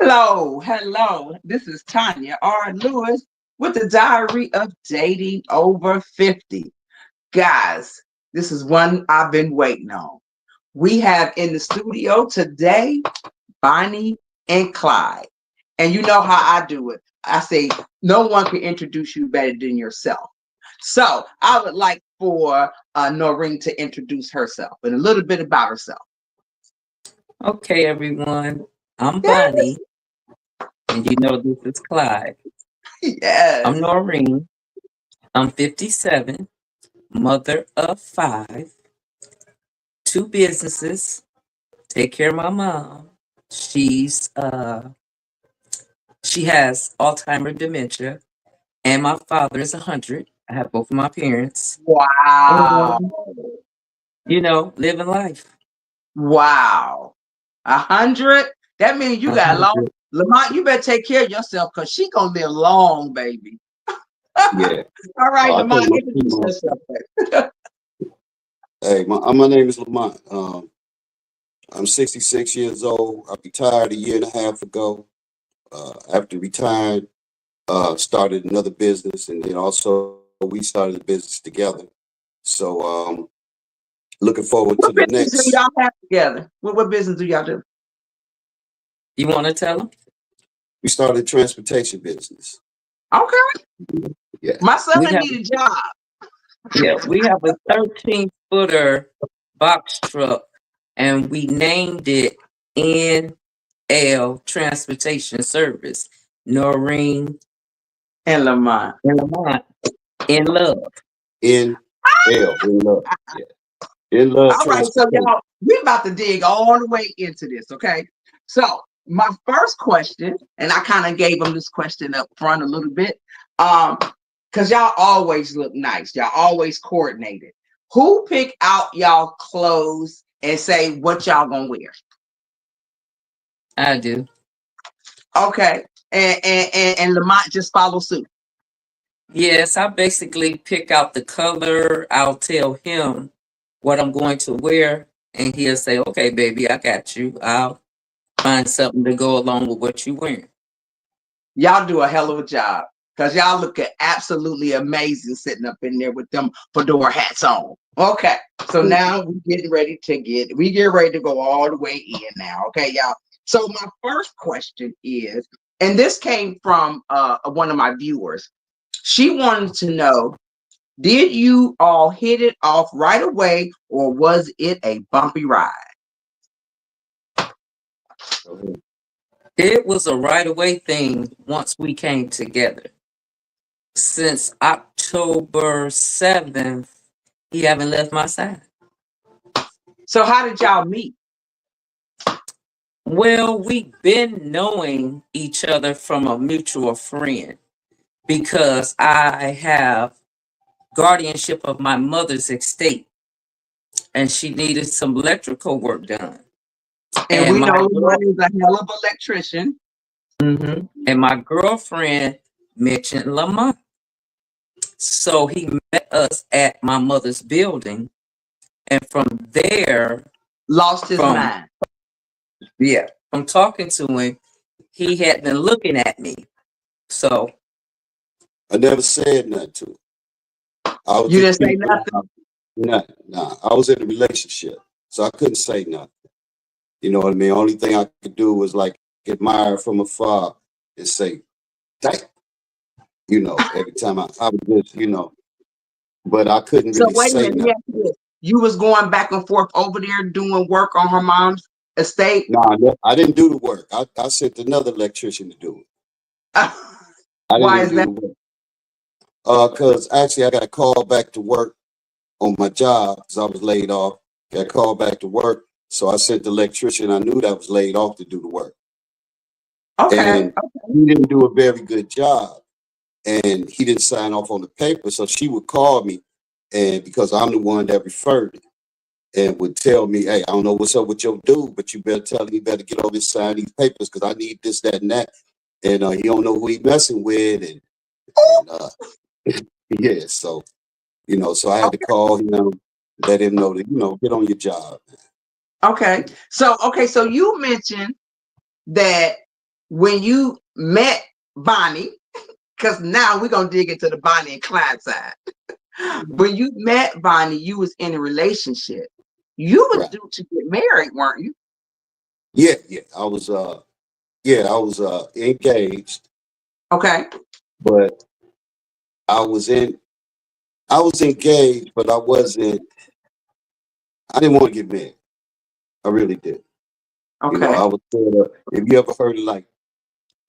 Hello, hello. This is Tonya R. Lewis with the Diary of Dating Over 50. Guys, this is one I've been waiting on. We have in the studio today Bonnie and Clyde. And you know how I do it. I say, no one can introduce you better than yourself. So I would like for Noreen to introduce herself and a little bit about herself. Okay, everyone. I'm Bonnie, and you know this is Clyde. I'm Yes. Noreen. I'm 57, mother of five, two businesses. Take care of my mom. She's she has Alzheimer's dementia, and my father is 100. I have both of my parents. Wow. And, living life. Wow. 100? That means you got long. 100. Lamont, you better take care of yourself because she gonna live long, baby. Yeah. All right, I Lamont, think most introduce people. yourself. Hey, my name is Lamont. I'm 66 years old. I retired a year and a half ago. After retired, started another business, and then also we started a business together. So, looking forward to What the business do next. y'all have together? What business do y'all do? You want to tell them? We started a transportation business. Okay. Yeah. My son We have need a job. we have a 13-footer box truck, and we named it NL Transportation Service. Noreen And Lamont. and Lamont in love. In in love. Yeah. In love All right, so transportation. y'all, we about to dig all the way into this, okay? So my first question, and I kind of gave them this question up front a little bit, because y'all always look nice, y'all always coordinated. Who pick out y'all clothes and say what y'all gonna wear? I do. Okay, and Lamont just follow suit. Yes, I basically pick out the color. I'll tell him what I'm going to wear, and he'll say, "Okay, baby, I got you. I'll find something to go along with what you wearing." Y'all do a hell of a job because y'all look absolutely amazing sitting up in there with them fedora hats on. Okay, so now we get ready to go all the way in now. Okay, y'all. So my first question is, and this came from one of my viewers. She wanted to know, did you all hit it off right away, or was it a bumpy ride? It was a right away thing once we came together. Since October 7th, he haven't left my side. So how did y'all meet? Well, we've been knowing each other from a mutual friend because I have guardianship of my mother's estate and she needed some electrical work done. And And we my know girl, Lamont is a hell of an electrician. and my girlfriend mentioned Lamont. So he met us at my mother's building. And from there, Lost his from mind. from talking to him, he had been looking at me. So I never said nothing to him. I was You just didn't say speaking. nothing. Nah. I was in a relationship, so I couldn't say nothing. You know what I mean? Only thing I could do was like admire from afar and say, "Damn," every time I would just, but I couldn't So really wait a say minute. Let me nothing. ask you this. You was going back and forth over there doing work on her mom's estate. No, I didn't do the work. I sent another electrician to do it. I didn't Why even is do that? the work. Cause actually I got called back to work on my job because I was laid off. Got called back to work, so I sent the electrician I knew that was laid off to do the work, Okay. and he didn't do a very good job, and he didn't sign off on the paper. So she would call me, and because I'm the one that referred it, and would tell me, "Hey, I don't know what's up with your dude, but you better tell him he better get over and sign these papers because I need this, that, and that." And he don't know who he messing with, and yeah, so so I had to call him, let him know that get on your job. Okay. So you mentioned that when you met Bonnie, because now we're gonna dig into the Bonnie and Clyde side. When you met Bonnie, you was in a relationship. You was Right. due to get married, weren't you? Yeah, yeah. I was engaged, Okay. but I was in I was engaged, but I didn't want to get married. I really did. You know, Okay. I was sort of, if you ever heard of like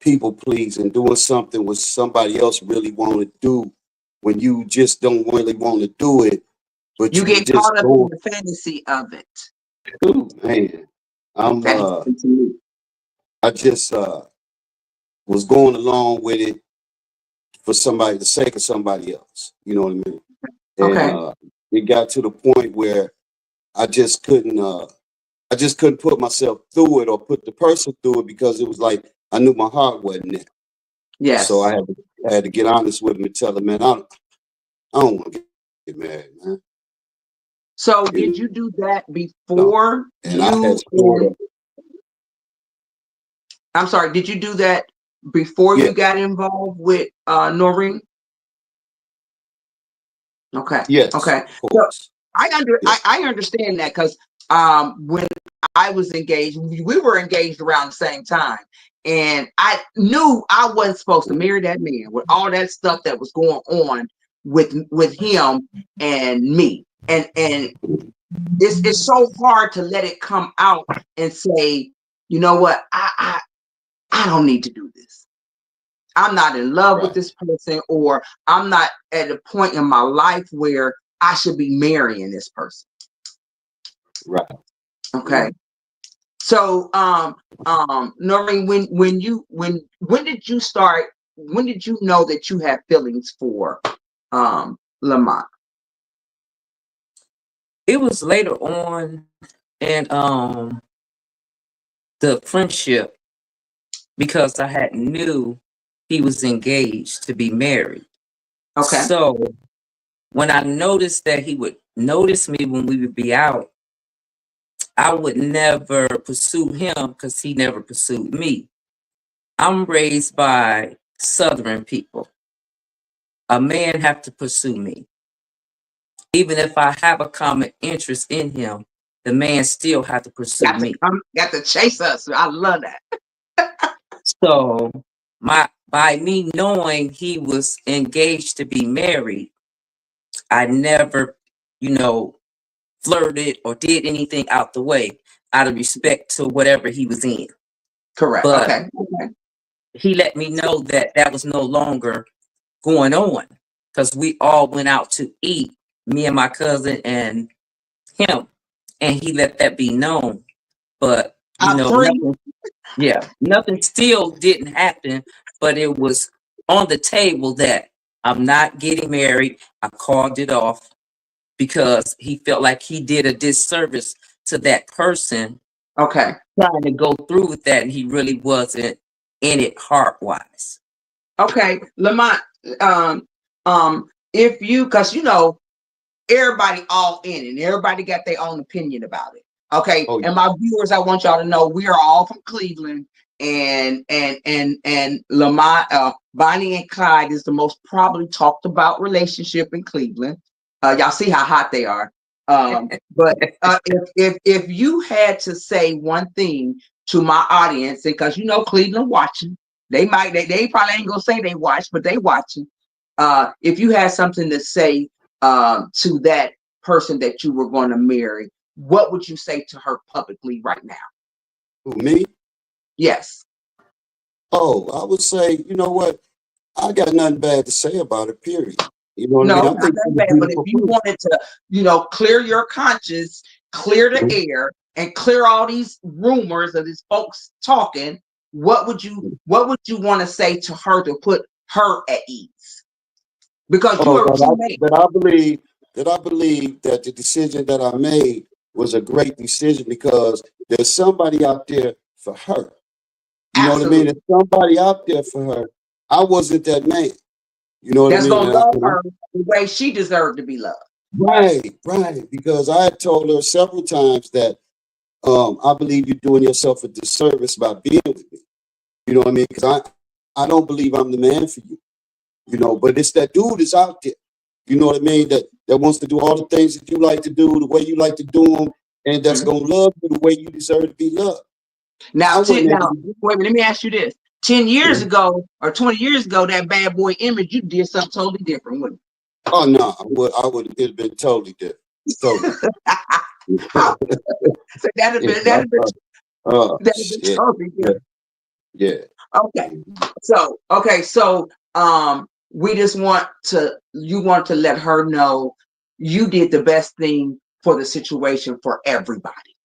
people pleasing, doing something what somebody else really want to do when you just don't really want to do it, but You you get just caught up in go the fantasy of it. through, man. I'm That happened to me. I just was going along with it for somebody, the sake of somebody else. You know what I mean? And Okay. it got to the point where I just couldn't I just couldn't put myself through it or put the person through it because it was like I knew my heart wasn't there. So Yes. I had to get honest with him and tell him, man, I don't want to get married, man. So You did you do that know, before and I had you sort and of I'm sorry, did you do that before yeah, you got involved with Noreen? Okay. yes, Okay. of So course, yeah, I understand that because when I was engaged, we were engaged around the same time. And I knew I wasn't supposed to marry that man with all that stuff that was going on with him and me. And it's so hard to let it come out and say, you know what, I don't need to do this. I'm not in love with right, this person, or I'm not at a point in my life where I should be marrying this person. right, Okay. right. So Noreen, when did you start, when did you know that you had feelings for Lamont? It was later on in the friendship because I had knew he was engaged to be married. Okay. So when I noticed that he would notice me when we would be out, I would never pursue him because he never pursued me. I'm raised by Southern people. A man have to pursue me. Even if I have a common interest in him, the man still have to pursue Got to me. come, got to chase us. I love that. So my by me knowing he was engaged to be married, I never, you know, flirted or did anything out the way out of respect to whatever he was in. Correct. But Okay. Okay. he let me know that that was no longer going on because we all went out to eat, me and my cousin and him, and he let that be known. But you Out know, three. nothing, yeah, nothing still didn't happen, but it was on the table that I'm not getting married. I called it off because he felt like he did a disservice to that person Okay. trying to go through with that, and he really wasn't in it heart wise. Okay. Lamont, um, if you, because you know, everybody all in and everybody got their own opinion about it. Okay. Oh, And my viewers, I want y'all to know we are all from Cleveland, and Lamont, Bonnie and Clyde is the most probably talked about relationship in Cleveland. Y'all see how hot they are. But if you had to say one thing to my audience, because you know Cleveland watching, they probably ain't gonna say they watch, but they watching. If you had something to say to that person that you were going to marry, what would you say to her publicly right now? who, me? Yes. Oh, I would say, you know what? I got nothing bad to say about it. Period. You know what I No, mean? I not think that she's a bad. But if beautiful you person. wanted to, clear your conscience, clear the air, and clear all these rumors of these folks talking, what would you want to say to her to put her at ease? Because you Oh, are a true man. that I believe that the decision that I made was a great decision because there's somebody out there for her. You know what I mean? Absolutely. There's somebody out there for her. I wasn't that man. You know what I That's mean? gonna love her the way she deserved to be loved. Right, right. Because I had told her several times that I believe you're doing yourself a disservice by being with me. You know what I mean? Because I don't believe I'm the man for you. You know, but it's that dude is out there. You know what I mean? That wants to do all the things that you like to do, the way you like to do them, and that's Mhm. gonna love you the way you deserve to be loved. Now, I wasn't able to do wait, let me ask you this: 10 years that. ago or 20 years ago, that bad boy image, you did something totally different, wouldn't Oh no, I would have been totally different. Totally. you? How? So Yeah, that'd have been shit. totally Yeah, different. yeah. Okay, so we just want to you want to let her know you did the best thing for the situation for everybody,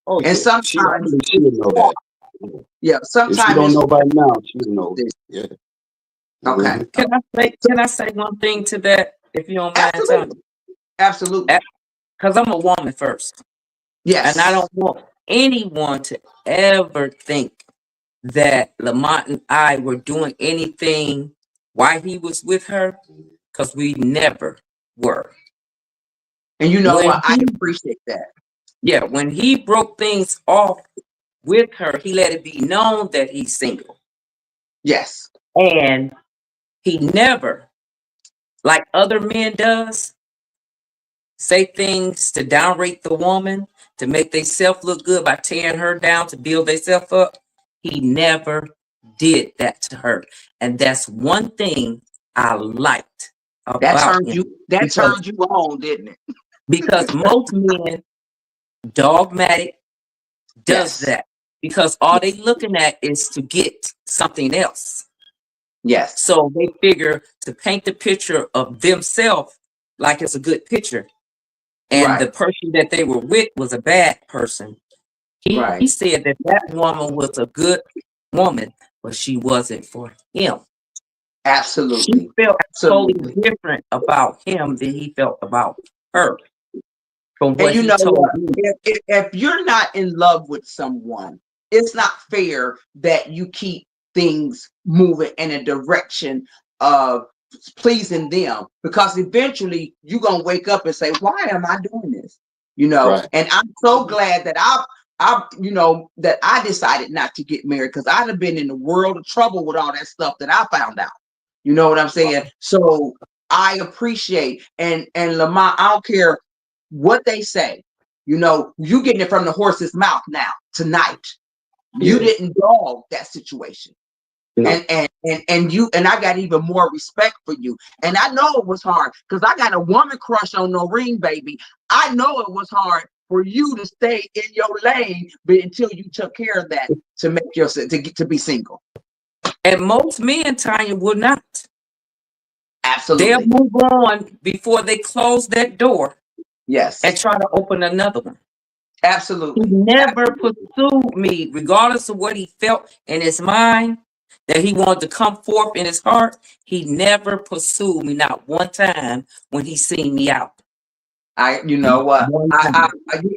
Oh and yeah. I sometimes mean, she it's would know hard. that. Yeah, If she sometimes don't it's know by hard. now, she'll know. Yeah. Okay, Hmm. Can I say one thing to that, if you don't mind, Tony? absolutely, absolutely, Because I'm a woman first, and I yes, don't want anyone to ever think that Lamont and I were doing anything while he was with her, because we never were. and you know When what? I he, appreciate that. yeah, when he broke things off with her, he let it be known that he's single, Yes, and he never, like other men does, say things to downrate the woman, to make themselves look good by tearing her down to build themselves up. He never did that to her. And that's one thing I liked about him. that Because turned you on, didn't it? because most men, dogmatic, does Yes, that. Because all they looking at is to get something else. yes, So they figure to paint the picture of themselves like it's a good picture, and the right, person that they were with was a bad person. He right, said that that woman was a good woman, but she wasn't for him. She absolutely, felt totally absolutely. different about him than he felt about her, from And what you he know told what? me. If you're not in love with someone, it's not fair that you keep things moving in a direction of pleasing them, because eventually you're gonna wake up and say, "Why am I doing this?" You know. Right. And I'm so glad that that I decided not to get married, because I'd have been in the world of trouble with all that stuff that I found out. You know what I'm saying? So I appreciate, and Lamont, I don't care what they say. You know, you getting it from the horse's mouth now tonight. You Yeah. didn't dog that situation. No. And I got even more respect for you. And I know it was hard, because I got a woman crush on Noreen, baby. I know it was hard for you to stay in your lane, but until you took care of that, to make yourself to be single. And most men, Tanya, will not. They'll Absolutely. move on before they close that door and Yes. try to open another one. He Absolutely. never Absolutely. pursued me, regardless of what he felt in his mind, that he wanted to come forth in his heart. He never pursued me, not one time when he seen me out. You know Not what? one time.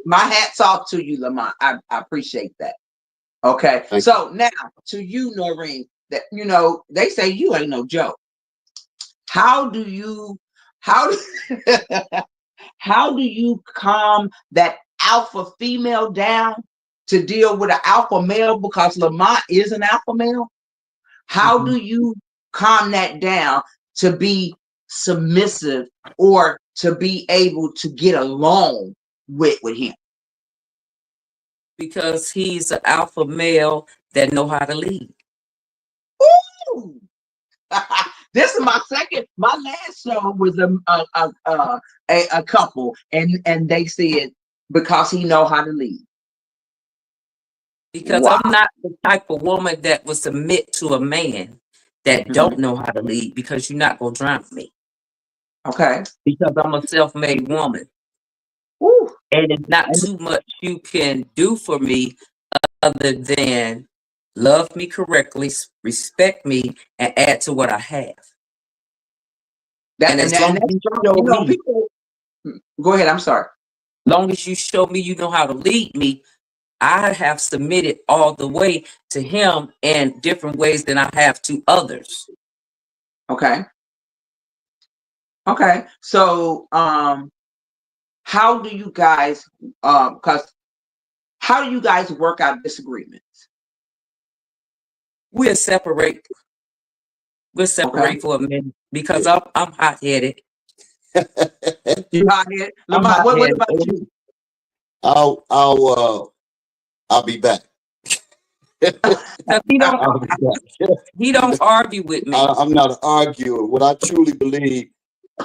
My hats off to you, Lamont. I appreciate that. Okay. Thank you. So now to you, Noreen, that they say you ain't no joke. How do you how do, how do you calm that alpha female down to deal with an alpha male, because Lamont is an alpha male? How Mhm. do you calm that down to be submissive, or to be able to get along with him? Because he's an alpha male that know how to lead. Ooh. This is my last show was a couple, and they said because he know how to lead. Because Wow. I'm not the type of woman that will submit to a man that don't Mhm. know how to lead, because you're not gonna drown me. Okay. Because I'm a self-made woman. Ooh. And it's not And too much you can do for me other than love me correctly, respect me, and add to what I have. And as and long as that's you strong. show me, People. Go ahead. I'm sorry. long as you show me you know how to lead me, I have submitted all the way to him in different ways than I have to others. Okay. Okay. So how do you guys because how do you guys work out disagreements? we'll separate. We'll Okay. separate for a minute because I'm hot headed. You hot headed? I'm Lamont, hot what headed. about you? I'll be back. Because I'll be back. he don't argue with me. I'm not an arguer. What I truly believe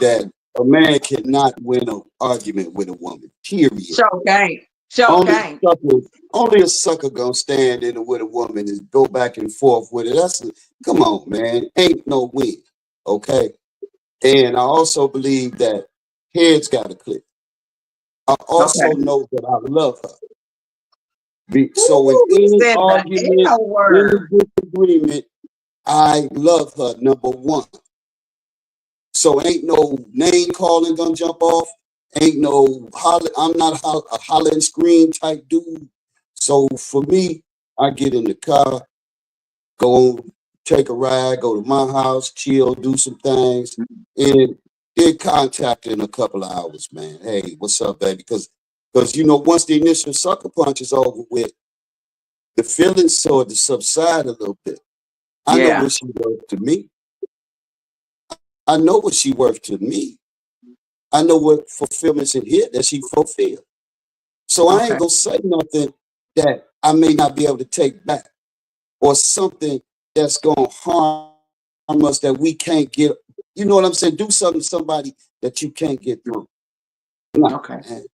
that a man cannot win an argument with a woman. Period. Show game. Show Only game. only a sucker gonna stand in with a woman and go back and forth with it. Come on, man. Ain't no win. Okay. And I also believe that heads gotta click. I Okay. also know that I love her. So in Ooh, he any said the argument, L any word. disagreement, I love her, number one. So ain't no name calling gonna jump off. Ain't no holler. I'm not a holler and scream type dude. So for me, I get in the car, go take a ride, go to my house, chill, do some things, and get contact in a couple of hours, man. Hey, what's up, baby? Because once the initial sucker punch is over with, the feelings sort of subside a little bit. I know Yeah. what she worth to me. I know what she worth to me. I know what fulfillment's in here that she fulfilled. So I Okay. ain't gonna say nothing that I may not be able to take back or something that's gonna harm us that we can't get. You know what I'm saying? Do something to somebody that you can't get through. Nah, Okay. man.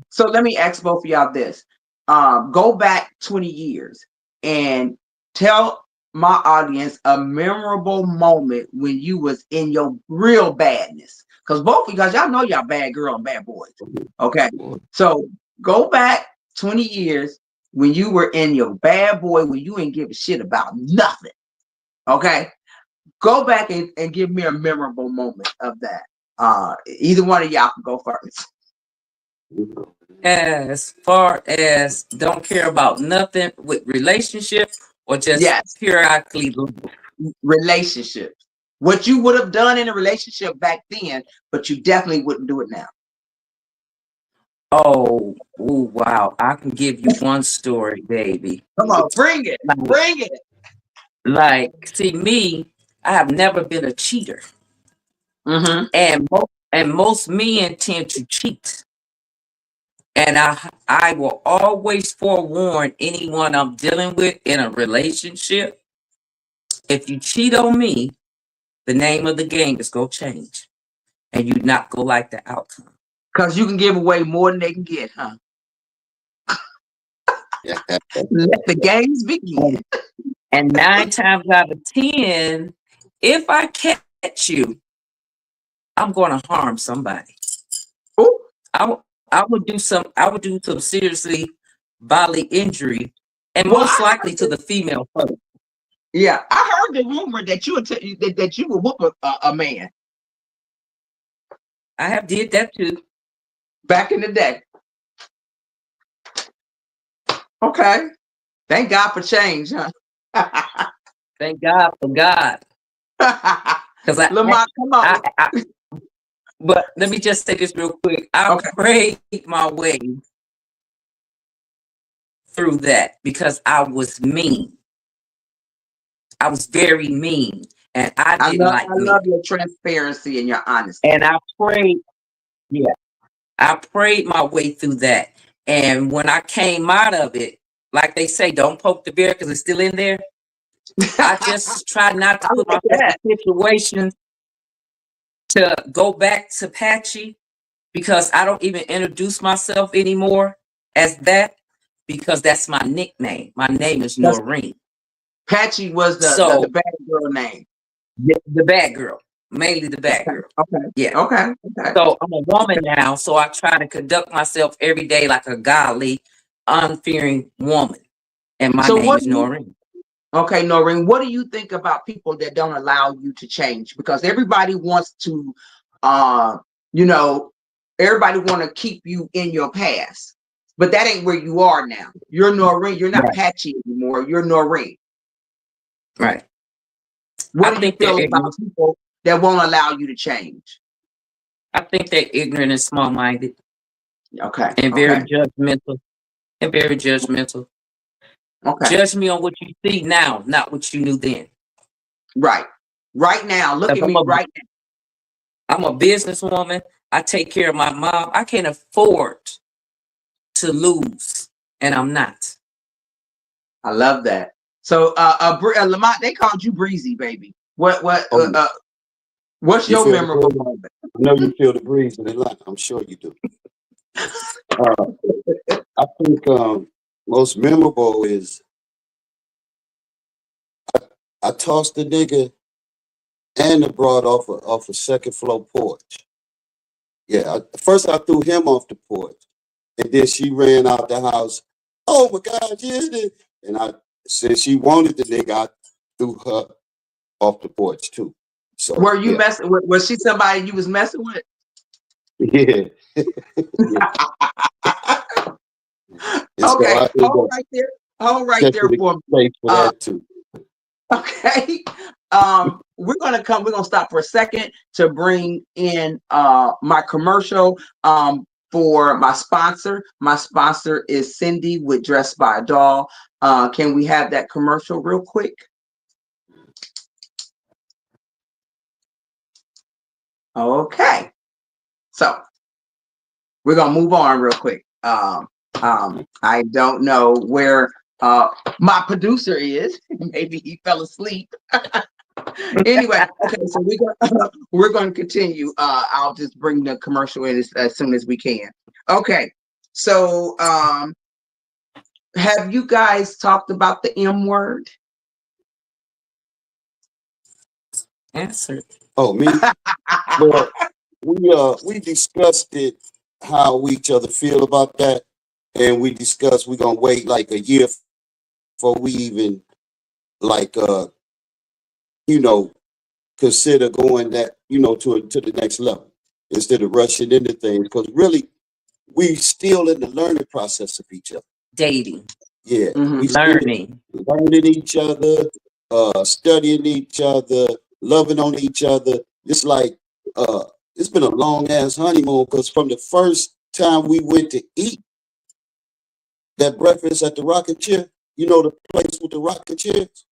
So let me ask both of y'all this. Go back 20 years and tell my audience a memorable moment when you was in your real badness. Because both of you guys, y'all know y'all bad girl and bad boys. Okay. So go back 20 years when you were in your bad boy, when you ain't give a shit about nothing. Okay. Go back and give me a memorable moment of that. Either one of y'all can go first. As far as don't care about nothing with relationship or just Yes. periodically. Relationships. What you would have done in a relationship back then, but you definitely wouldn't do it now. Oh, ooh, wow. I can give you one story, baby. Come on, bring it. Like, Bring it. see me, I have never been a cheater. Mm-hmm. And most men tend to cheat. And I will always forewarn anyone I'm dealing with in a relationship. If you cheat on me, the name of the game is gonna change. And you not gonna like the outcome. Because you can give away more than they can get, huh? Let the games begin. And 9 times out of 10, if I catch you, I'm gonna harm somebody. Ooh, I, I would do some seriously bodily injury, and well, most likely to the female first. yeah, I heard the rumor that that you would whoop a man I have did that too. back in the day. Okay, thank God for change, huh? Thank God for God. Because Lamont, come on. but let me just say this real quick. I Okay, prayed my way through that because I was mean. I was very mean, and I didn't I like love me. your transparency and your honesty. And I prayed, yeah, I prayed my way through that. And when I came out of it, like they say, don't poke the bear because it's still in there. I just tried not to I put like myself that. in situations to go back to Patchy because I don't even introduce myself anymore as that because that's my nickname. My name is That's Noreen. Patchy was the So bad girl name. the bad girl, mainly the bad Okay, girl. okay, Yeah. okay, okay. So I'm a woman now, so I try to conduct myself every day like a godly, unfearing woman. And my So name what is do you Noreen. okay, Noreen, what do you think about people that don't allow you to change? Because everybody wants to you know, everybody want to keep you in your past. But that ain't where you are now. You're Noreen, you're not Right. Patchy anymore. You're Noreen. Right. I What do you think they're feel about ignorant. people that won't allow you to change? I think they're ignorant and small-minded Okay, and very okay. judgmental and very judgmental. Okay. Judge me on what you see now, not what you knew then. Right. Right now. Look 'Cause at me right now. I'm a businesswoman. I take care of my mom. I can't afford to lose, and I'm not. I love that. So, Lamont, they called you Breezy, baby. Oh, What's you your feel the memorable breeze? moment? I know you feel the breeze in Atlanta. I'm sure you do. Uh, I think most memorable is I tossed the nigga and the broad off a second floor porch. Yeah, first I threw him off the porch, and then she ran out the house. Oh my God, yeah! And I since she wanted the nigga, I threw her off the porch too. So Were you yeah, messing with? Was she somebody you was messing with? yeah, yeah. And so Okay, I ended hold up right there. Hold right catching there the for me. case for Uh, that too. okay. We're gonna come. We're gonna stop for a second to bring in my commercial for my sponsor. My sponsor is Cindy with Dressed by a Doll. Can we have that commercial real quick? Okay. So we're gonna move on real quick. I don't know where my producer is. Maybe he fell asleep. Anyway, okay, so we're going to continue. I'll just bring the commercial in as soon as we can. Okay, so have you guys talked about the M word? Answer. Oh me? Well, we discussed it how each other feel about that, and we discussed we're gonna wait like a year before we even like you know consider going that to the next level instead of rushing into things because really we still in the learning process of each other. Dating, Yeah, Mm-hmm. we still learning. learning each other, studying each other, loving on each other. It's like uh, it's been a long ass honeymoon because from the first time we went to eat that breakfast at the Rocking Chair, you know the place with the rocking chairs.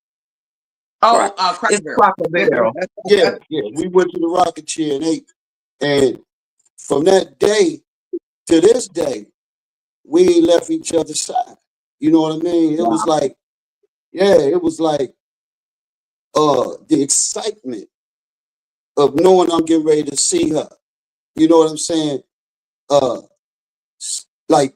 Oh, It's Cracker Barrel. Cracker Barrel. Yeah, yeah, we went to the Rocking Chair and ate, and from that day to this day, we ain't left each other's side. You know what I mean? It was Wow. like, yeah, it was like the excitement of knowing I'm getting ready to see her. You know what I'm saying? Uh, like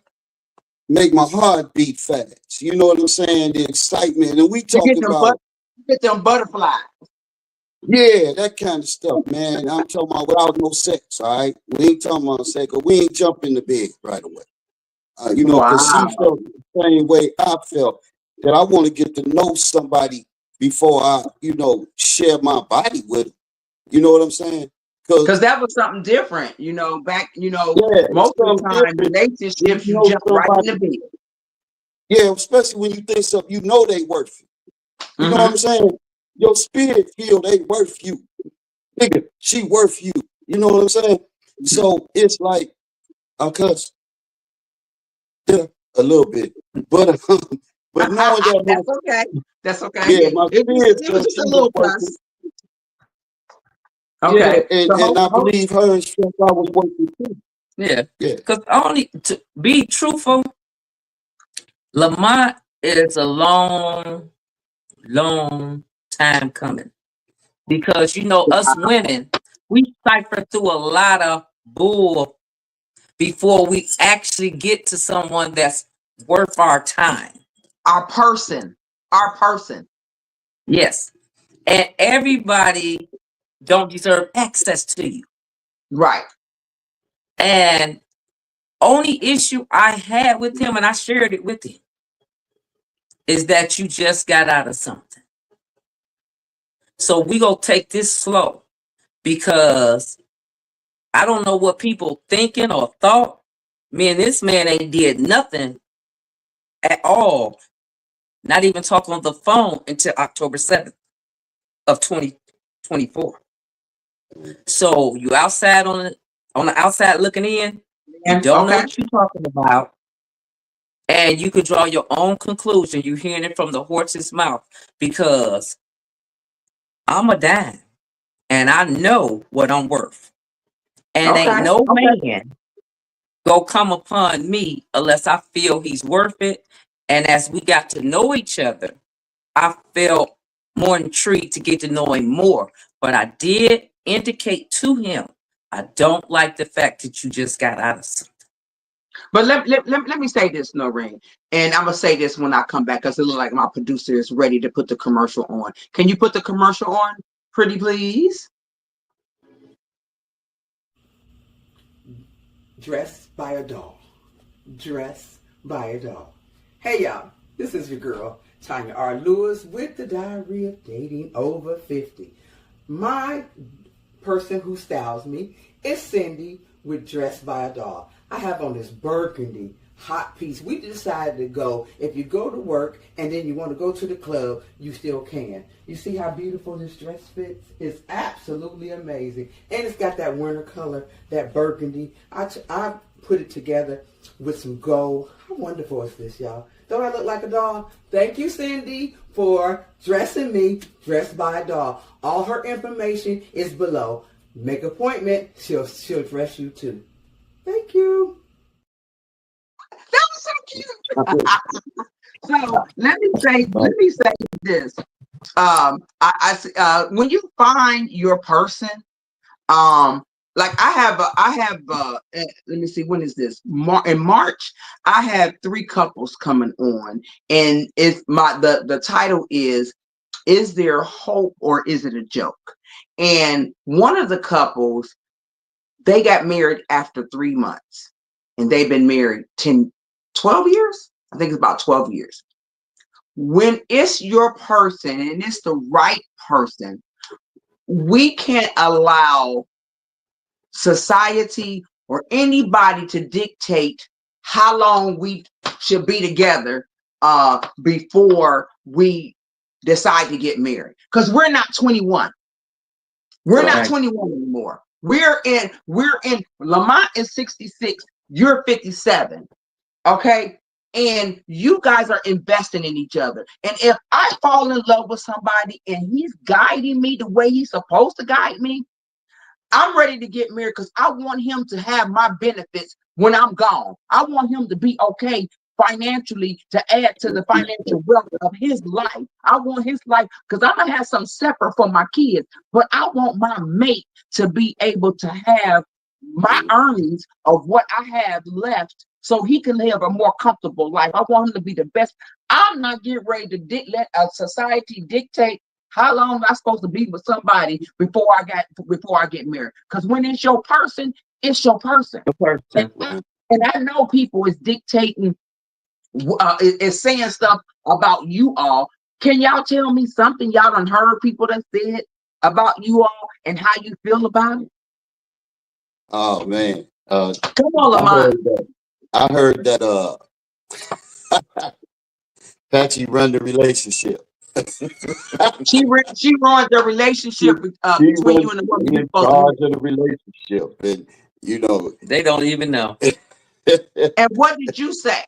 make my heart beat fast. You know what I'm saying? The excitement, and we You talk about get them butterflies. yeah, that kind of stuff, man. I'm talking about without no sex. All right, we ain't talking about sex, 'cause we ain't jump in the bed right away. Because she Wow. felt the same way I felt that I want to get to know somebody before I, share my body with them. You know what I'm saying? Because Because that was something different, back, yeah, it's most of the something time, different when relationships, you you know jump right in the somebody. bed. Yeah, especially when you think something, they worth it. You know what I'm Mm-hmm. saying? Your spirit feel they worth you. Nigga, she worth you. You know what I'm saying? So it's like, cause yeah, a little bit. But but knowing that my That's okay. That's okay. yeah, my spirit It was felt just she a was little worth it. plus. Yeah, Okay. So and I believe her and felt I was worth it too. Yeah. Yeah. Because only to be truthful, Lamont is a long, long time coming. Because us women, we cipher through a lot of bull before we actually get to someone that's worth our time. our person, our person. Yes. And everybody don't deserve access to you. Right. And only issue I had with him, and I shared it with him, is that you just got out of something. So we gonna take this slow because I don't know what people thinking or thought. Man, this man ain't did nothing at all. Not even talk on the phone until October 7th of 2024. So you outside on the outside looking in, you And don't know okay. what you're talking about. And you could draw your own conclusion. You're hearing it from the horse's mouth, because I'm a dime and I know what I'm worth. And ain't Okay. no Okay. man go come upon me unless I feel he's worth it. And as we got to know each other, I felt more intrigued to get to know him more. But I did indicate to him, I don't like the fact that you just got out of something. But let me say this, Noreen, and I'm gonna say this when I come back because it looks like my producer is ready to put the commercial on. Can you put the commercial on, pretty please? Dressed by a doll. Dressed by a doll. Hey y'all, this is your girl, Tonya R. Lewis with the Diary of Dating Over 50. My person who styles me is Cindy with Dressed by a Doll. I have on this burgundy hot piece. We decided to go, if you go to work and then you want to go to the club, you still can. You see how beautiful this dress fits? It's absolutely amazing. And it's got that winter color, that burgundy. I put it together with some gold. How wonderful is this, y'all? Don't I look like a doll? Thank you, Cindy, for dressing me, Dressed by a Doll. All her information is below. Make an appointment. She'll dress you too. Thank you. That was so cute. So let me say this. When you find your person, like let me see, when is this? In March, I have 3 couples coming on, and it's the title is there hope or is it a joke? And one of the couples, they got married after 3 months, and they've been married 12 years. I think it's about 12 years. When it's your person and it's the right person, we can't allow society or anybody to dictate how long we should be together before we decide to get married. Because we're not 21. We're not Right. 21 anymore. We're in Lamont is 66, you're 57. Okay. And you guys are investing in each other. And if I fall in love with somebody and he's guiding me the way he's supposed to guide me, I'm ready to get married because I want him to have my benefits when I'm gone. I want him to be okay financially to add to the financial wealth of his life. I want his life because I'm going to have some separate for my kids, but I want my mate to be able to have my earnings of what I have left so he can live a more comfortable life. I want him to be the best. I'm not getting ready to let a society dictate how long am I supposed to be with somebody before I get married? Because when it's your person, it's your person. The person. And I know people is dictating, is saying stuff about you all. Can y'all tell me something y'all done heard people that said about you all and how you feel about it? Oh man. Come on, I Lamont. heard that Patchy run the relationship. She ruined the relationship He between was you and the woman you're in supposed to charge be. of the relationship, and you know. They don't even know. And what did you say?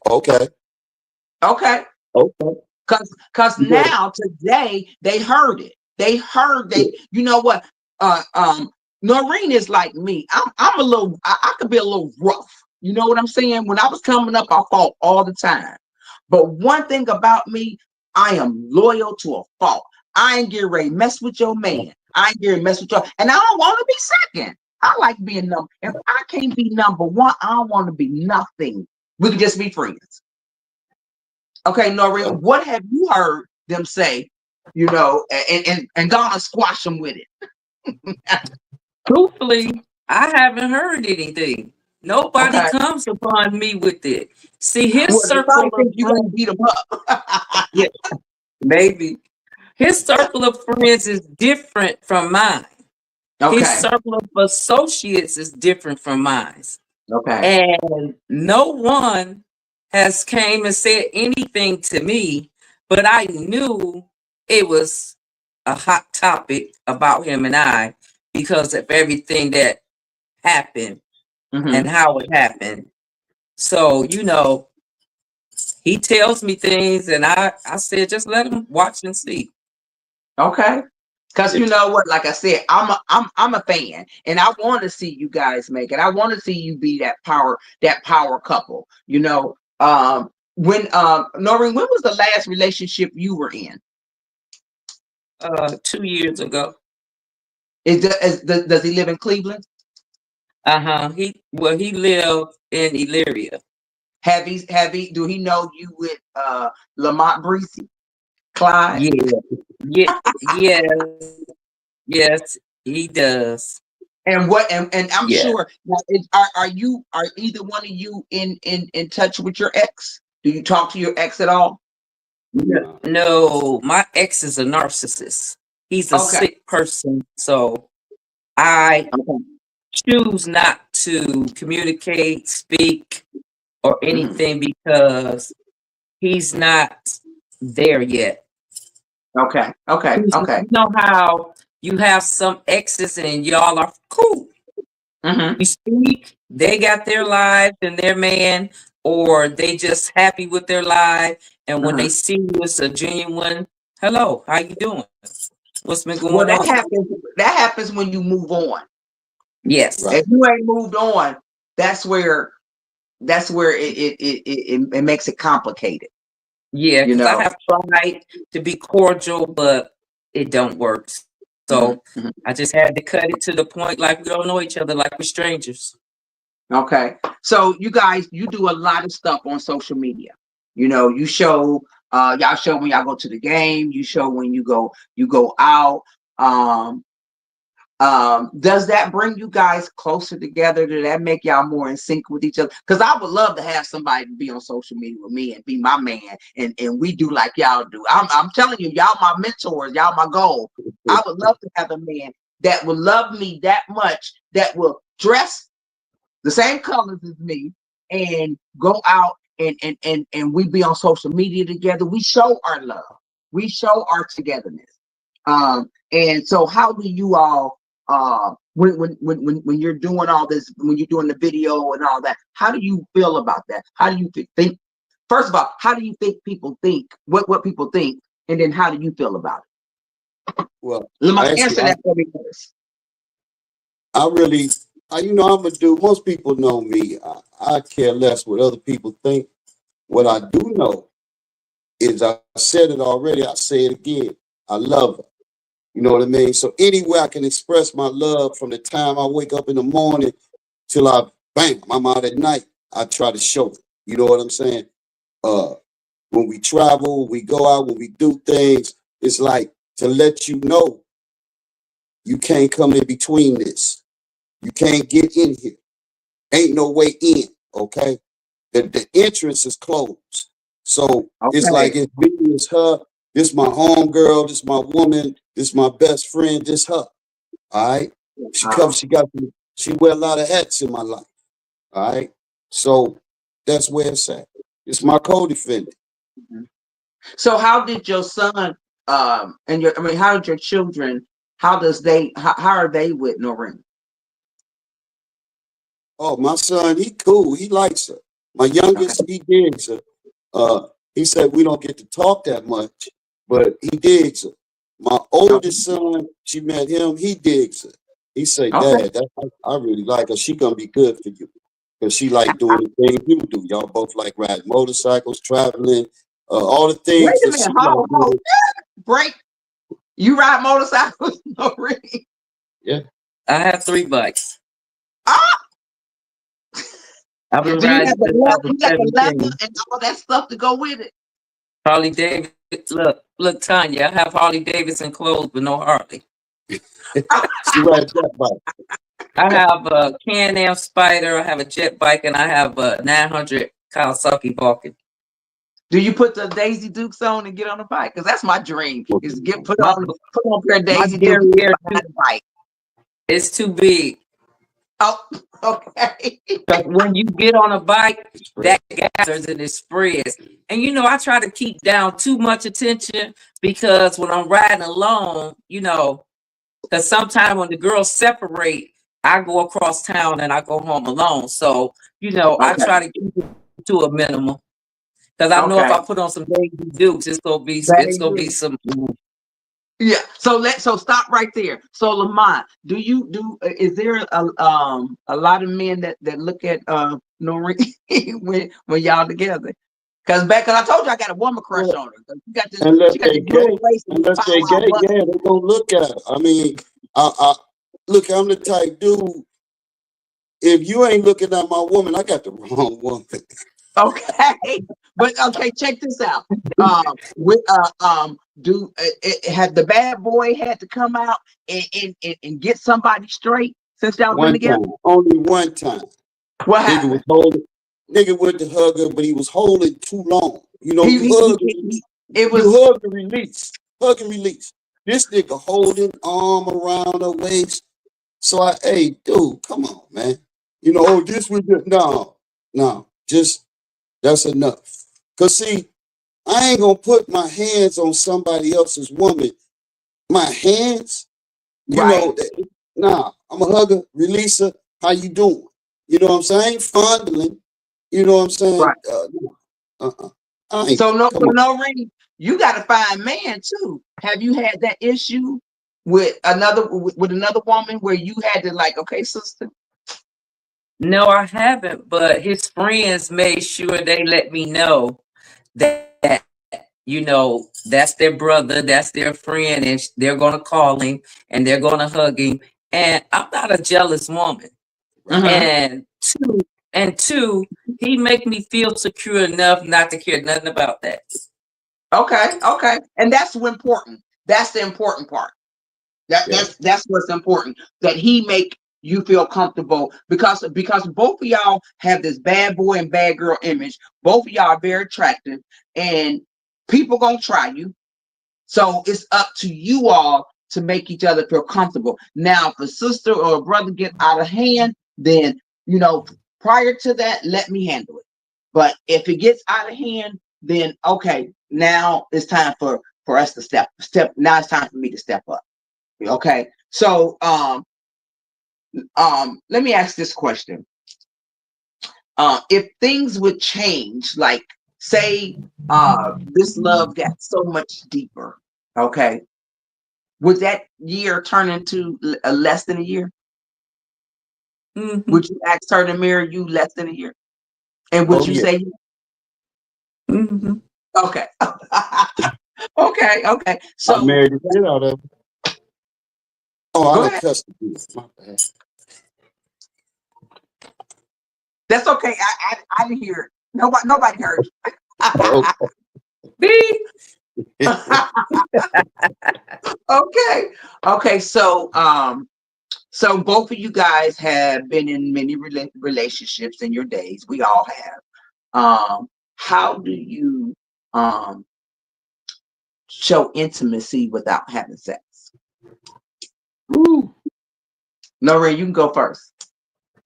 Okay. Okay. Okay. Cause Yeah. now today they heard it. They heard you know what? Noreen is like me. I'm a little, I could be a little rough. You know what I'm saying? When I was coming up, I fought all the time. But one thing about me, I am loyal to a fault. I ain't getting ready to mess with your man. I ain't getting ready to mess with your, and I don't want to be second. I like being number. If I can't be number one, I don't want to be nothing. We can just be friends. Okay, Noreen, what have you heard them say, and gonna squash them with it? Truthfully, I haven't heard anything. Nobody Okay. comes upon me with it. See, his Well, they circle probably of think you're gonna friends, beat them up. yeah, maybe. His circle of friends is different from mine. His Okay. circle of associates is different from mine. Okay. And no one has came and said anything to me, but I knew it was a hot topic about him and I because of everything that happened Mm-hmm. and how it happened. So, he tells me things, and I said, just let him watch and see. Okay. Because you know what, like I said, I'm a fan, and I want to see you guys make it. I want to see you be that power couple. When Noreen, when was the last relationship you were in? 2 years ago. Does he live in Cleveland? He lived in Elyria. Do he know you with Lamont Breesy, Clyde? Yeah, yeah, yes, yes, he does. And I'm Yeah. sure now, are either one of you in touch with your ex? Do you talk to your ex at all? No, my ex is a narcissist. He's a Okay. sick person. So I Okay. choose not to communicate, speak, or anything because he's not there yet. Okay. Okay. Okay. You know how you have some exes and y'all are cool. Mm-hmm. You speak, they got their lives and their man, or they just happy with their life. And when they see you, it's a genuine, hello, how you doing? What's been Well, going that on? happens. That happens when you move on. Yes. Right. If you ain't moved on, that's where it makes it complicated. Yeah, You because I know. have tried to be cordial, but it don't work. So Mhm. I just had to cut it to the point like we don't know each other, like we're strangers. Okay. So you guys, you do a lot of stuff on social media. You show y'all show when y'all go to the game, you show when you go out. Um does that bring you guys closer together? Does that make y'all more in sync with each other? Because I would love to have somebody be on social media with me and be my man, and we do like y'all do. I'm telling you, y'all my mentors, y'all my goal. I would love to have a man that would love me that much, that will dress the same colors as me and go out and we be on social media together. We show our love. We show our togetherness. And so how do you all when you're doing all this, when you're doing the video and all that, how do you feel about that? How do you think, first of all, how do you think people think, what people think, and then how do you feel about Well, it? Let me actually, answer that for me first. I really, I'm gonna do. Most people know me. I care less what other people think. What I do know is I said it already. I say it again. I love her. You know what I mean? So anywhere I can express my love from the time I wake up in the morning till I'm out at night. I try to show it. You know what I'm saying? Uh, when we travel, we go out, when we do things, it's like to let you know you can't come in between this. You can't get in here. Ain't no way in. Okay, the entrance is closed. So it's Okay. like it's me, it's her. This my home girl. This my woman. This my best friend. This her. All right. She comes. She wear a lot of hats in my life. All right. So that's where it's at. It's my co-defendant. So how did your son and how did your children, how are they with Noreen? Oh, my son, he cool. He likes her. My Okay. youngest, he digs her. He said we don't get to talk that much, but he digs her. My Okay. oldest son, she met him. He digs her. He say, Okay. "Dad, I really like her. She gonna be good for you, because she like doing the things you do. Y'all both like riding motorcycles, traveling, all the Wait things a that minute. she like doing." Break. You ride motorcycles, Noreen? Yeah. I have 3 bikes. Ah, I've been do you riding have the since I leather? was You got the leather 17. and all that stuff to go with it. Harley Davidson. Look, Tanya, I have Harley Davidson clothes, but no Harley. She rides that bike. I have a Can-Am Spider, I have a jet bike, and I have a 900 Kawasaki Vulcan. Do you put the Daisy Dukes on and get on the bike? Because that's my dream is to get My put on a pair of my Daisy Dukes and get derriere behind the bike. is too big. Oh, okay. But when you get on a bike, Spread. that gathers and it spreads. And I try to keep down too much attention because when I'm riding alone, because sometimes when the girls separate, I go across town and I go home alone. So, I Okay. try to keep it to a minimum. Because I know if Okay. I put on some Daisy Dukes, it's gonna be Baby. some. Yeah. So stop right there. So Lamont, do you do? Is there a lot of men that look at Noreen when y'all together? Cause I told you I got a woman crush Well, on her. 'Cause unless she got they the blue gay, waist and the unless they pow wow gay, butt. yeah, they gonna look at her. I mean, I look, I'm the type dude. If you ain't looking at my woman, I got the wrong woman. Okay, but okay, check this out. With do had the bad boy had to come out and get somebody straight since y'all been One together? time, only one time. What Nigga was happened? holding. Nigga went to hug her, but he was holding too long. You know, He, you he, hug, it you was hug and release, hug and release. This nigga holding arm around her waist. So hey, dude, come on, man. You know, oh, this was just no, just that's enough. Cause see, I ain't gonna put my hands on somebody else's woman. My hands, you right, know, nah, I'm a hugger, release her. How you doing? You know what I'm saying? Fondling. You know what I'm saying? right. Uh-uh. I ain't. So Come on. no ring. You got to find man too. Have you had that issue with another woman where you had to like, okay, sister? No, I haven't, but his friends made sure they let me know that, that's their brother, that's their friend, and they're going to call him and they're going to hug him. And I'm not a jealous woman. Mm-hmm. And two, he make me feel secure enough not to care nothing about that. Okay. And that's important. That's the important part. Yeah. That's what's important. That he make you feel comfortable because both of y'all have this bad boy and bad girl image. Both of y'all are very attractive, and people gonna try you. So it's up to you all to make each other feel comfortable. Now, if a sister or a brother get out of hand, then prior to that, let me handle it. But if it gets out of hand, then okay, now it's time for us to step. Now it's time for me to step up. Okay. So let me ask this question. If things would change, like say this love got so much deeper, okay, would that year turn into less than a year? Hmm. Would you ask her to marry you less than a year? And would Oh you yeah. say Hmm. okay? Okay. I So married the shit out of her. Oh, I go done ahead. cussed again. My bad. That's okay. I didn't hear it. Nobody heard Oh, you. Okay. Okay. So both of you guys have been in many relationships in your days. We all have. How do you um show intimacy without having sex? woo. Noreen, you can go first.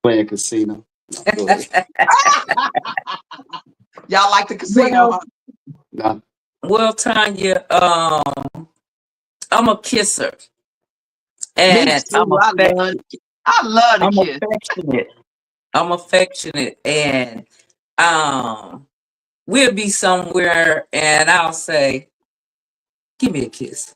Playing casino. No, go ahead. Y'all like the casino, well, huh? Nah. well, Tanya, I'm a kisser, Me and too. I love the I'm kiss. affectionate. I'm affectionate, and um, we'll be somewhere, and I'll say, "Give me a kiss."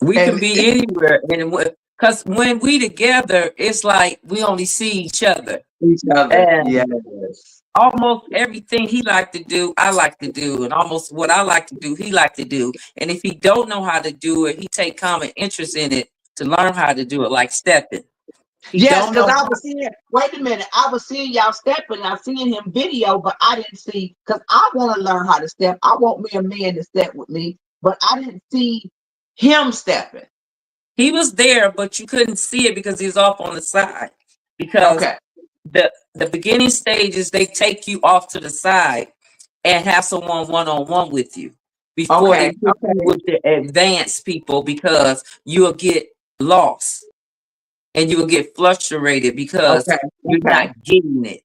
We can And be anywhere, and because when we together, it's like we only see each other, each other. and Yes. almost everything he like to do, I like to do, and almost what I like to do, he like to do. And if he don't know how to do it, he take common interest in it to learn how to do it, like stepping. He Yes, don't because know I how. was seeing, wait a minute, I was seeing y'all stepping. I seen him video, but I didn't see, because I want to learn how to step. I want me a man to step with me, but I didn't see him stepping. He was there, but you couldn't see it because he's off on the side. Because Okay. the beginning stages, they take you off to the side and have someone one on one with you before they Okay. put you Okay. with the advanced people, because you'll get lost and you will get frustrated because Okay. you're Okay. not getting it.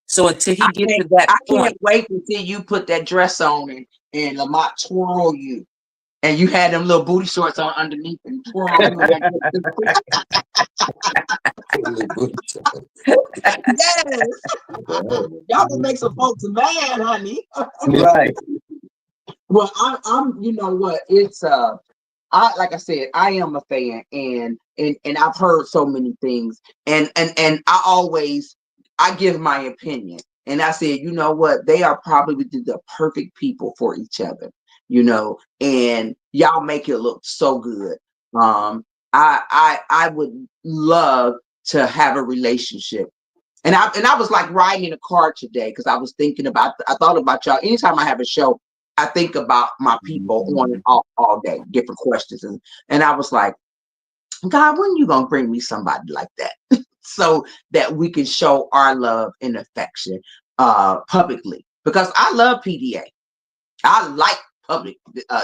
So until I he gets can't to that I can't point, wait to see you put that dress on and Lamont twirl you. And you had them little booty shorts on underneath and twirling like yes. Y'all can make some folks mad, honey. Right. Well, I'm you know what? It's I like I said, I am a fan, and I've heard so many things, and I give my opinion, and I said, you know what, they are probably the perfect people for each other, and y'all make it look so good. I would love to have a relationship. And I was like riding in a car today because I thought about y'all. Anytime I have a show, I think about my people on and off all day, different questions. And I was like, God, when you gonna bring me somebody like that? So that we can show our love and affection publicly. Because I love PDA. I like public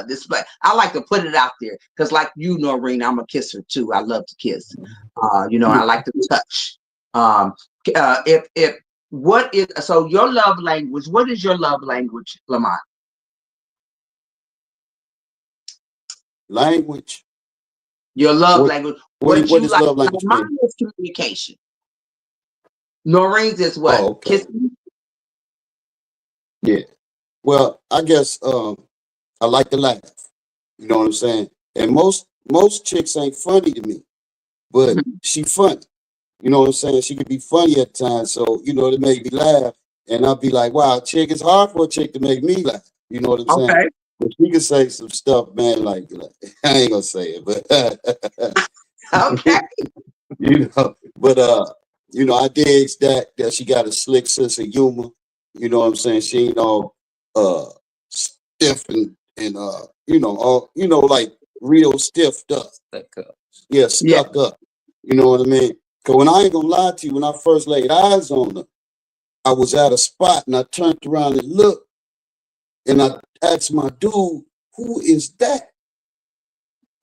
display. I like to put it out there. Because like you, Noreen, I'm a kisser too. I love to kiss. I like to touch. If what is so your love language? What is your love language, Lamont? Language. Your love What language. what What you is like? love language Mine mean? is communication. Noreen's is what? Oh, okay. Kissing. Yeah. Well, I guess I like to laugh. You know what I'm saying? And most chicks ain't funny to me, but she funny. You know what I'm saying? She could be funny at times, so it made me laugh. And I'll be like, wow, chick, it's hard for a chick to make me laugh. You know what I'm saying? Okay. But she can say some stuff, man, like I ain't gonna say it, but Okay. but I digs that she got a slick sense of humor. You know what I'm saying? She ain't all stiff and all like real stiffed up. Stuck up. Yeah, Yeah. stuck up. You know what I mean? Cause when I ain't gonna lie to you, when I first laid eyes on her, I was at a spot and I turned around and looked and I asked my dude, who is that?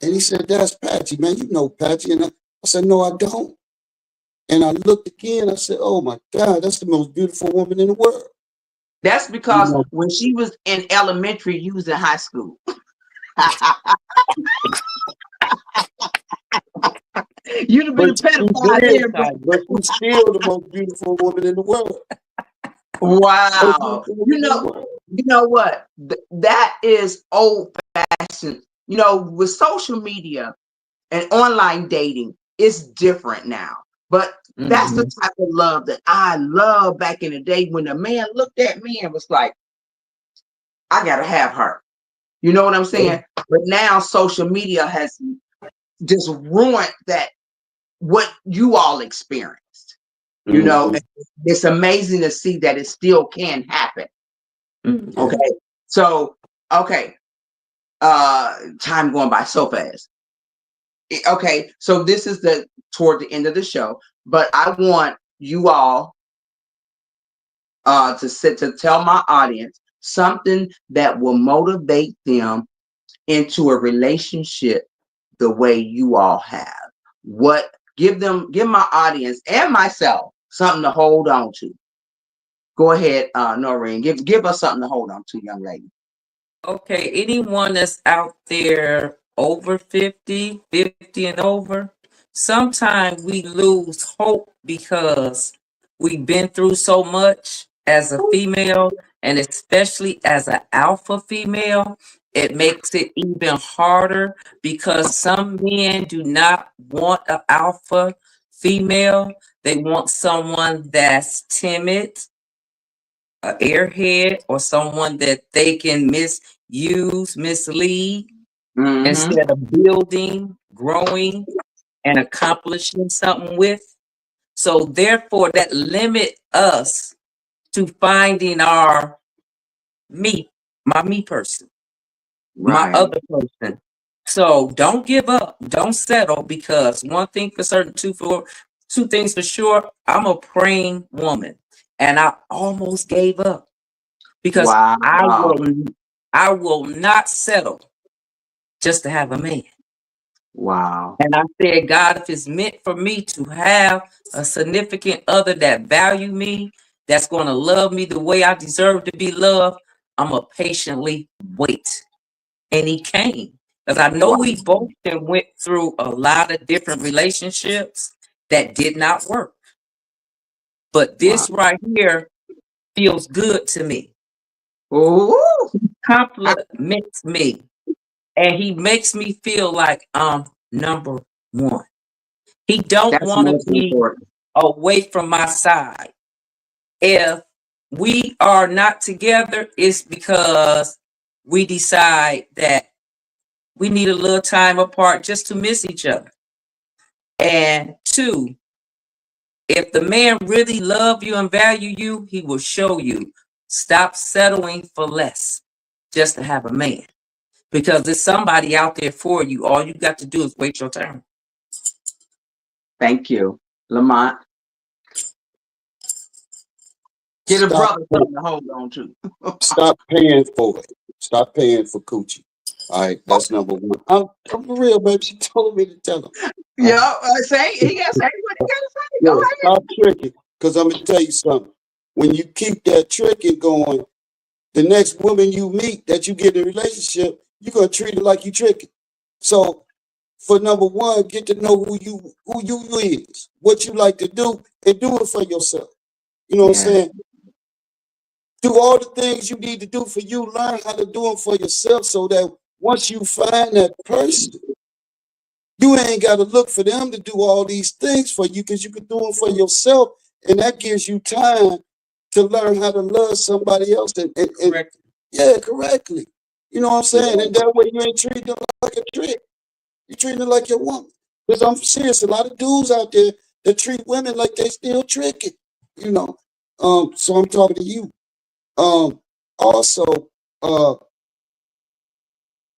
And he said, that's Patchy, man. You know Patchy. And I said, no, I don't. And I looked again, I said, oh my God, that's the most beautiful woman in the world. That's You because know, when she was in elementary, you was in high school. You'd have been a but she pedophile did, then, bro. but she's still the most beautiful woman in the world. Most Wow. beautiful woman in the world. You know what? That is old fashioned. With social media and online dating, it's different now. But that's the type of love that I love back in the day when a man looked at me and was like, I gotta have her. You know what I'm saying? But now social media has just ruined that what you all experienced. Mhm. It's amazing to see that it still can happen. Mm-hmm. Okay. So, okay. Time going by so fast. Okay, so this is toward the end of the show, but I want you all to tell my audience something that will motivate them into a relationship the way you all have. What give my audience and myself something to hold on to. Go ahead, Noreen. Give us something to hold on to, young lady. Okay, anyone that's out there over 50, 50 and over, sometimes we lose hope because we've been through so much as a female, and especially as an alpha female. It makes it even harder because some men do not want an alpha female. They want someone that's timid, an airhead, or someone that they can misuse, mislead, Mm-hmm. instead of building, growing, and accomplishing something with. So therefore, that limit us to finding our me, my me person, my Right. other person. So don't give up, don't settle, because one thing for certain, two things for sure, I'm a praying woman, and I almost gave up because Wow. I will not settle just to have a man. Wow. And I said, God, if it's meant for me to have a significant other that value me, that's going to love me the way I deserve to be loved, I'm going to patiently wait. And he came. Because I know Wow. we both then went through a lot of different relationships that did not work. But Wow. this right here feels good to me. Ooh. Compliments me. And he makes me feel like I'm number one. He don't That's want to most be important. away from my side. If we are not together, it's because we decide that we need a little time apart just to miss each other. And two, if the man really love you and value you, he will show you. Stop settling for less just to have a man. Because there's somebody out there for you. All you got to do is wait your turn. Thank you, Lamont. Get a Stop, brother something to hold on to. stop paying for it. Stop paying for coochie. All right, that's number one. I'm for real, baby. She told me to tell him. Yeah, say he got to say what he got to say. Go Yeah, stop tricking. Because I'm gonna tell you something. When you keep that tricking going, the next woman you meet that you get in a relationship, you're gonna treat her like you tricking. So for number one, get to know who you is, what you like to do, and do it for yourself. You know what I'm ahead. saying? Do all the things you need to do for you. Learn how to do them for yourself so that once you find that person, you ain't got to look for them to do all these things for you because you can do them for yourself. And that gives you time to learn how to love somebody else and Correct. yeah, correctly. You know what I'm Yeah. saying? And that way you ain't treating them like a trick. You treating her like your woman. Because I'm serious, a lot of dudes out there that treat women like they still tricking. You know. So I'm talking to you. Also, uh,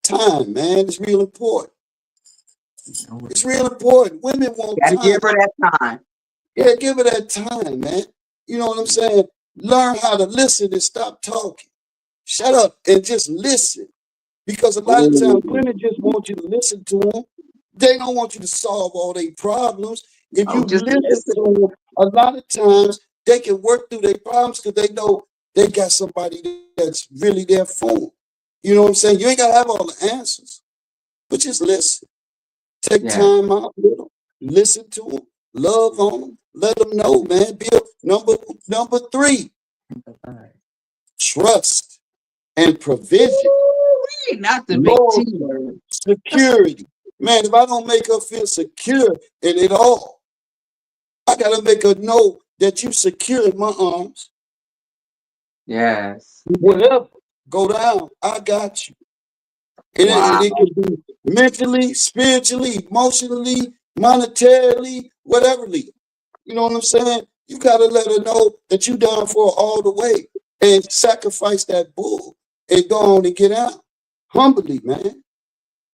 time, man, is real important. It's real important. Women want Got to give time. her that time. Yeah, give it that time, man. You know what I'm saying? Learn how to listen and stop talking. Shut up and just listen. Because a lot of times Ooh. women just want you to listen to them. They don't want you to solve all their problems. If you Oh, just listen listen. to them, a lot of times they can work through their problems because they know they got somebody that's really there for them. You know what I'm saying? You ain't got to have all the answers, but just listen. Take Yeah. time out with them. Listen to them. Love on them. Let them know, man. Build number three, trust and provision. Ooh, not the big T Loyalty, word. security. Man, if I don't make her feel secure in it all, I gotta make her know that you secure in my arms. Yes. Whatever, go down. I got you. And Wow. it can be mentally, spiritually, emotionally, monetarily, whateverly. You know what I'm saying? You gotta let her know that you down for her all the way and sacrifice that bull and go on and get out. Humbly, man.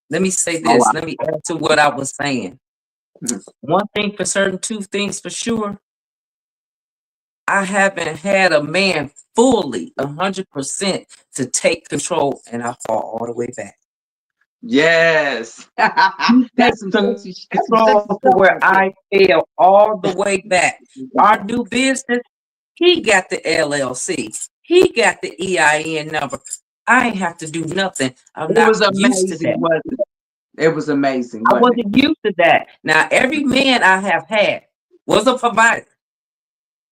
Let me say Oh, this. Let me add to what I was saying. wow. One thing for certain, two things for sure. I haven't had a man fully 100% to take control, and I fall all the way back. Yes. He takes That's some control sexy to stuff where right there. I fell all the way back. Our new business, he got the LLC. He got the EIN number. I ain't have to do nothing. I'm It not was used to amazing, that. wasn't it? It was amazing, I wasn't it? wasn't used to that. Now, every man I have had was a provider.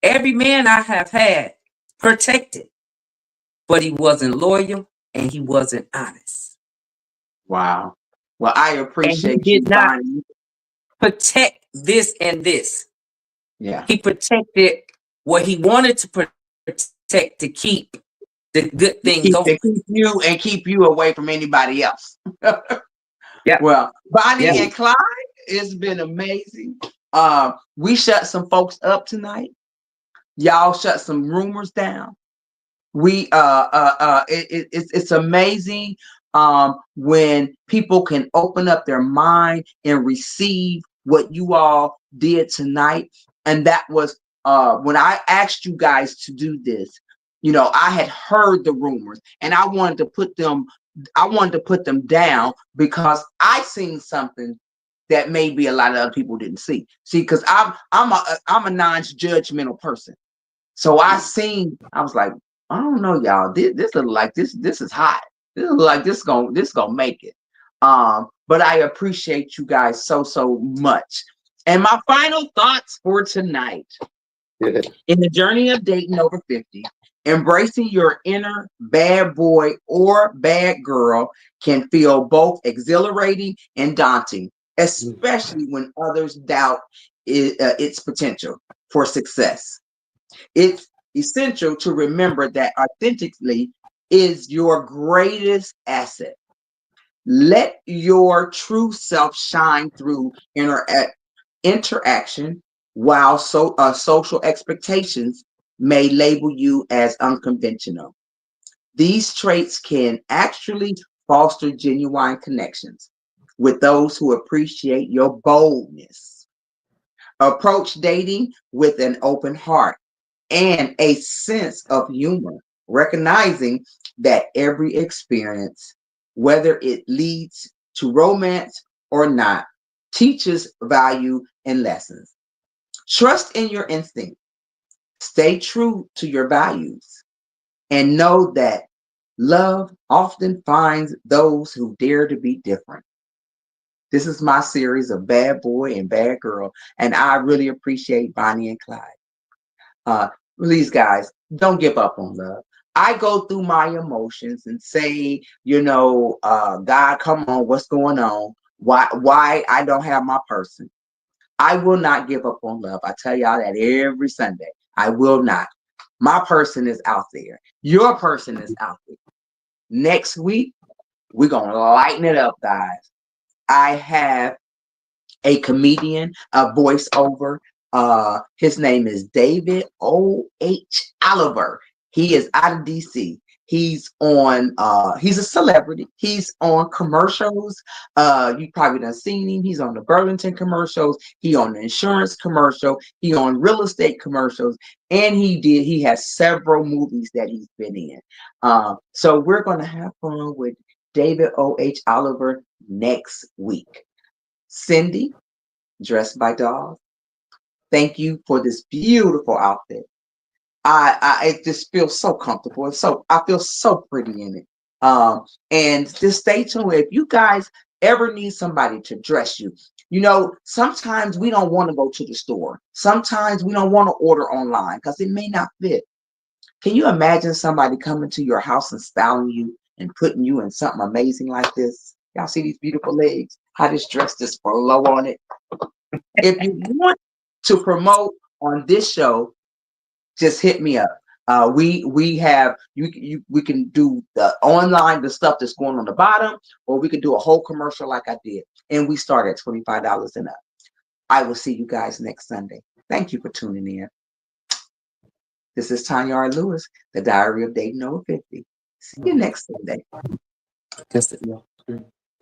Every man I have had protected, but he wasn't loyal and he wasn't honest. Wow. Well, I And he appreciate did you, not Bonnie. protect this and this. Yeah. He protected what he wanted to protect to keep the good thing Keep, going. they keep you away from anybody else. Yep. Well, Bonnie Yep. and Clyde, it's been amazing. We shut some folks up tonight. Y'all shut some rumors down. It's amazing when people can open up their mind and receive what you all did tonight. And that was when I asked you guys to do this. I had heard the rumors and I wanted to put them down because I seen something that maybe a lot of other people didn't see. See, because I'm a non-judgmental person. So I was like, I don't know, y'all. This look like this is hot. This look like this gonna make it. But I appreciate you guys so much. And my final thoughts for tonight. In the journey of dating over 50, embracing your inner bad boy or bad girl can feel both exhilarating and daunting, especially when others doubt its potential for success. It's essential to remember that authentically is your greatest asset. Let your true self shine through interaction, while social expectations may label you as unconventional. These traits can actually foster genuine connections with those who appreciate your boldness. Approach dating with an open heart and a sense of humor, recognizing that every experience, whether it leads to romance or not, teaches value and lessons. Trust in your instinct, stay true to your values, and know that love often finds those who dare to be different. This is my series of Bad Boy and Bad Girl, and I really appreciate Bonnie and Clyde. Uh, please, guys, don't give up on love. I go through my emotions and say, God, come on, what's going on? Why I don't have my person? I will not give up on love. I tell y'all that every Sunday. I will not. My person is out there. Your person is out there. Next week, we're going to lighten it up, guys. I have a comedian, a voiceover. His name is David O.H. Oliver. He is out of DC. He's a celebrity. He's on commercials. You probably done seen him. He's on the Burlington commercials. He on the insurance commercial. He on real estate commercials. And he has several movies that he's been in. So we're going to have fun with David O.H. Oliver next week. Cindy, dressed by Dog, thank you for this beautiful outfit. It just feels so comfortable. I feel so pretty in it. And just stay tuned. If you guys ever need somebody to dress you, sometimes we don't want to go to the store. Sometimes we don't want to order online because it may not fit. Can you imagine somebody coming to your house and styling you and putting you in something amazing like this? Y'all see these beautiful legs? How this dress just flow on it. If you want to promote on this show, just hit me up. We have we can do the online, the stuff that's going on the bottom, or we can do a whole commercial like I did, and we start at $25 and up. I will see you guys next Sunday. Thank you for tuning in. This is Tonya R. Lewis, the Diary of Dating Over 50. See you next Sunday. Just,